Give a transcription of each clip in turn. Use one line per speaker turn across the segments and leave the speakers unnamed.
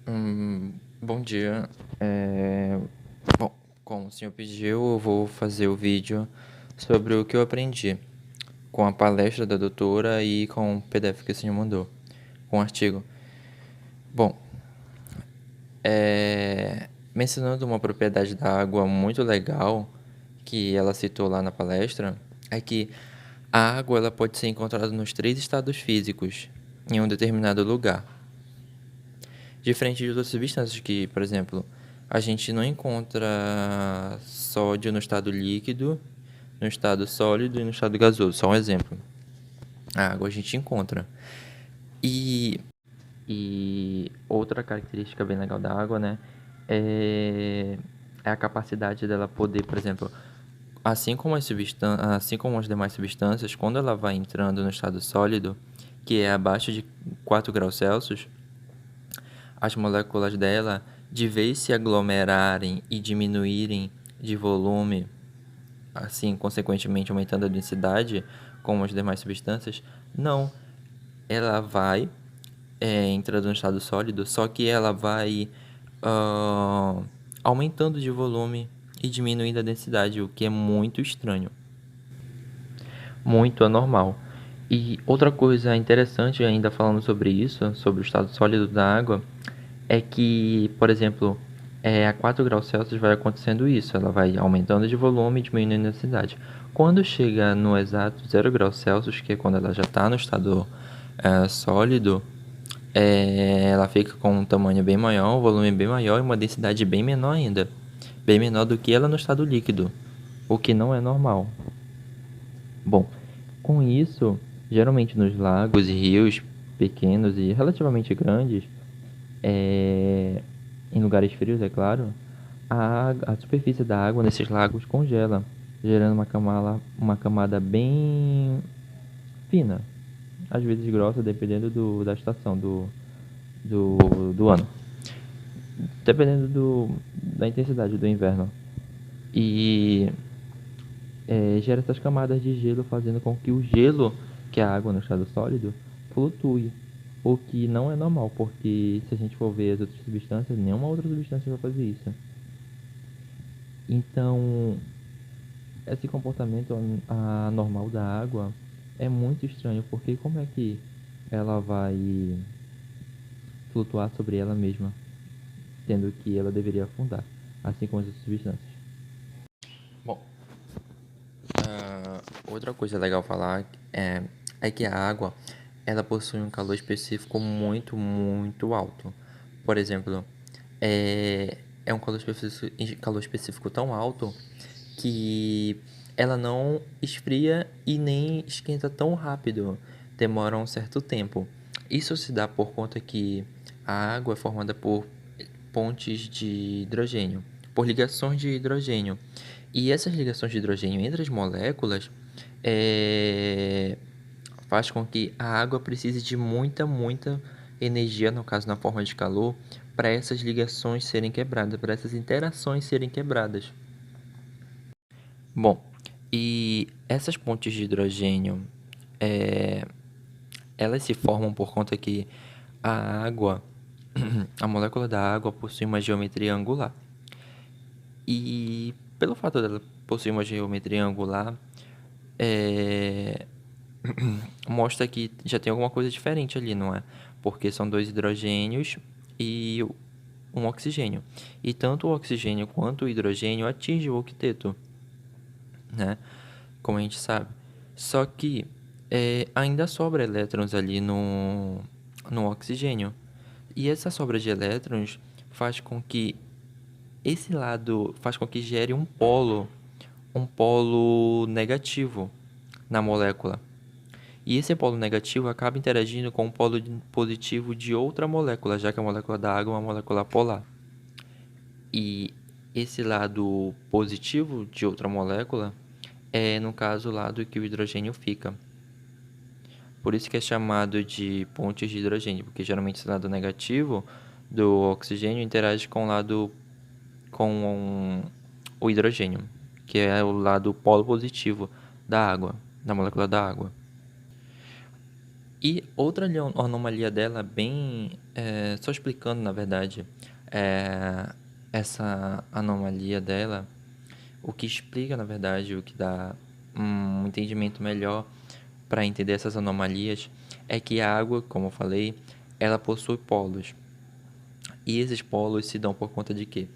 Bom dia. Bom, como o senhor pediu, eu vou fazer o vídeo sobre o que eu aprendi com a palestra da doutora e com o PDF que o senhor mandou, com o artigo. Bom, mencionando uma propriedade da água muito legal que ela citou lá na palestra, é que a água ela pode ser encontrada nos três estados físicos em um determinado lugar. Diferente de outras substâncias que, por exemplo, a gente não encontra sódio no estado líquido, no estado sólido e no estado gasoso. Só um exemplo. A água a gente encontra. E, e outra característica bem legal da água, né, é a capacidade dela poder, por exemplo, assim como as demais substâncias, quando ela vai entrando no estado sólido, que é abaixo de 4 graus Celsius, as moléculas dela, de vez se aglomerarem e diminuírem de volume, assim, consequentemente aumentando a densidade, como as demais substâncias, não. Ela vai entrando no estado sólido, só que ela vai aumentando de volume e diminuindo a densidade, o que é muito estranho, muito anormal. E outra coisa interessante, ainda falando sobre isso, sobre o estado sólido da água, é que, por exemplo, a 4 graus Celsius vai acontecendo isso, ela vai aumentando de volume e diminuindo a densidade. Quando chega no exato 0 graus Celsius, que é quando ela já está no estado sólido, ela fica com um tamanho bem maior, um volume bem maior e uma densidade bem menor ainda. Bem menor do que ela no estado líquido, o que não é normal. Bom, com isso, geralmente nos lagos e rios pequenos e relativamente grandes, em lugares frios, é claro, a superfície da água nesses lagos congela, gerando uma camada bem fina, às vezes grossa, dependendo da estação do ano, dependendo da intensidade do inverno. E gera essas camadas de gelo, fazendo com que o gelo, que é a água no estado sólido, flutue. O que não é normal, porque se a gente for ver as outras substâncias, nenhuma outra substância vai fazer isso. Então, esse comportamento anormal da água é muito estranho, porque como é que ela vai flutuar sobre ela mesma, sendo que ela deveria afundar, assim como as outras substâncias? Bom, outra coisa legal falar é que a água ela possui um calor específico muito, muito alto. Por exemplo, é um calor específico tão alto que ela não esfria e nem esquenta tão rápido, demora um certo tempo. Isso se dá por conta que a água é formada por pontes de hidrogênio, por ligações de hidrogênio. E essas ligações de hidrogênio entre as moléculas faz com que a água precise de muita, muita energia, no caso na forma de calor, para essas ligações serem quebradas, para essas interações serem quebradas. Bom, e essas pontes de hidrogênio, elas se formam por conta que a água, a molécula da água possui uma geometria angular. E pelo fato dela possuir uma geometria angular, é, mostra que já tem alguma coisa diferente ali, não é? Porque são dois hidrogênios e um oxigênio. E tanto o oxigênio quanto o hidrogênio atingem o octeto, né? Como a gente sabe. Só que ainda sobra elétrons ali no oxigênio. E essa sobra de elétrons faz com que esse lado faz com que gere um polo negativo na molécula. E esse polo negativo acaba interagindo com o polo positivo de outra molécula, já que a molécula da água é uma molécula polar. E esse lado positivo de outra molécula é, no caso, o lado que o hidrogênio fica. Por isso que é chamado de pontes de hidrogênio, porque geralmente esse lado negativo do oxigênio interage com o hidrogênio, que é o lado polo positivo da água, da molécula da água. E outra anomalia dela, bem. Só explicando, na verdade, essa anomalia dela, o que explica, na verdade, o que dá um entendimento melhor para entender essas anomalias, é que a água, como eu falei, ela possui polos. E esses polos se dão por conta de quê?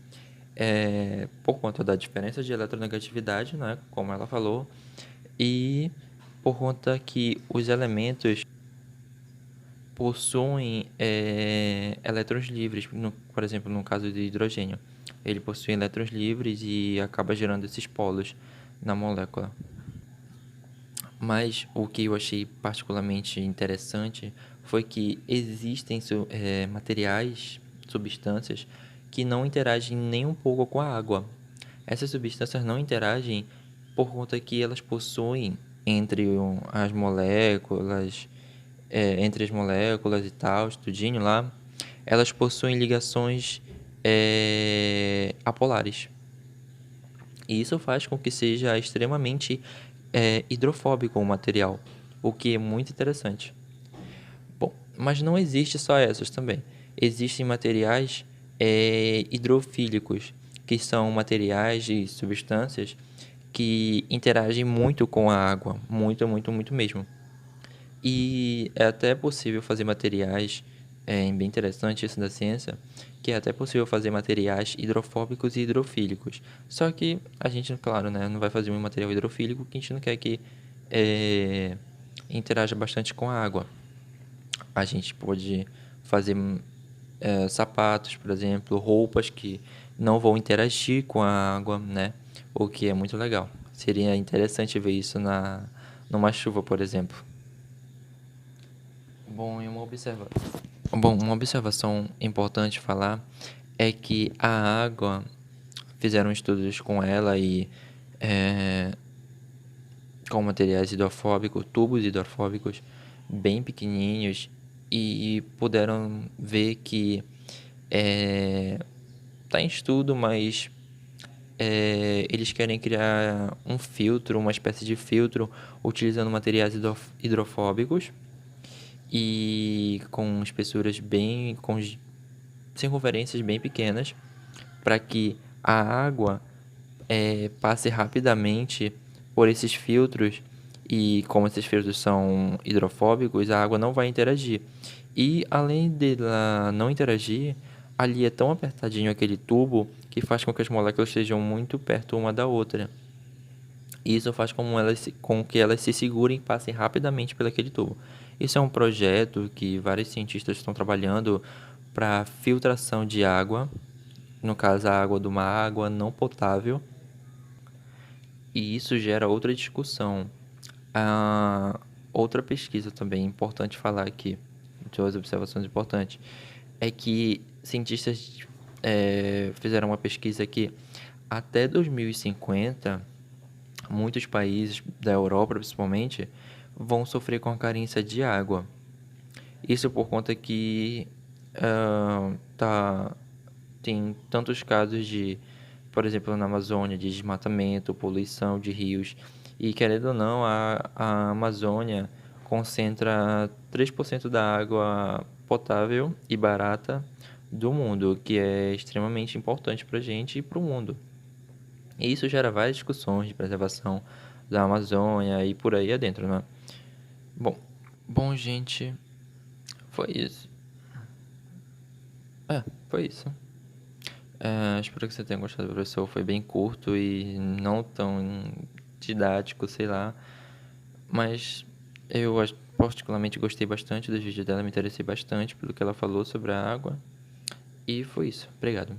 Por conta da diferença de eletronegatividade, né, como ela falou, e por conta que os elementos possuem elétrons livres, por exemplo, no caso de hidrogênio. Ele possui elétrons livres e acaba gerando esses polos na molécula. Mas o que eu achei particularmente interessante foi que existem materiais, substâncias, que não interagem nem um pouco com a água. Essas substâncias não interagem por conta que elas possuem as moléculas, entre as moléculas e tal, tudinho lá, elas possuem ligações apolares. E isso faz com que seja extremamente hidrofóbico o material, o que é muito interessante. Bom, mas não existe só essas também. Existem materiais hidrofílicos, que são materiais e substâncias que interagem muito com a água, muito, muito, muito mesmo. E é até possível fazer materiais, bem interessante isso da ciência, que é até possível fazer materiais hidrofóbicos e hidrofílicos. Só que a gente, claro, né, não vai fazer um material hidrofílico que a gente não quer que interaja bastante com a água. A gente pode fazer sapatos, por exemplo, roupas que não vão interagir com a água, né? O que é muito legal. Seria interessante ver isso numa chuva, por exemplo. Bom, uma observação importante falar é que a água, fizeram estudos com ela e com materiais hidrofóbicos, tubos hidrofóbicos bem pequenininhos, e puderam ver que está em estudo, mas eles querem criar um filtro, uma espécie de filtro, utilizando materiais hidrofóbicos e com espessuras com circunferências bem pequenas, para que a água passe rapidamente por esses filtros, e como esses filtros são hidrofóbicos, a água não vai interagir. E além dela não interagir, ali é tão apertadinho aquele tubo que faz com que as moléculas estejam muito perto uma da outra. E isso faz com que elas se segurem e passem rapidamente por aquele tubo. Isso é um projeto que vários cientistas estão trabalhando para filtração de água, no caso a água de uma água não potável, e isso gera outra discussão. Outra pesquisa também importante falar aqui, duas observações importantes, é que cientistas fizeram uma pesquisa que até 2050 muitos países da Europa, principalmente, vão sofrer com a carência de água. Isso por conta que tem tantos casos de, por exemplo, na Amazônia, de desmatamento, poluição de rios. E querendo ou não, a Amazônia concentra 3% da água potável e barata do mundo, que é extremamente importante para a gente e para o mundo. E isso gera várias discussões de preservação da Amazônia e por aí adentro, né? Bom, gente, foi isso. Foi isso. Espero que você tenha gostado, professor. Foi bem curto e não tão didático, sei lá. Mas eu particularmente gostei bastante dos vídeos dela, me interessei bastante pelo que ela falou sobre a água. E foi isso. Obrigado.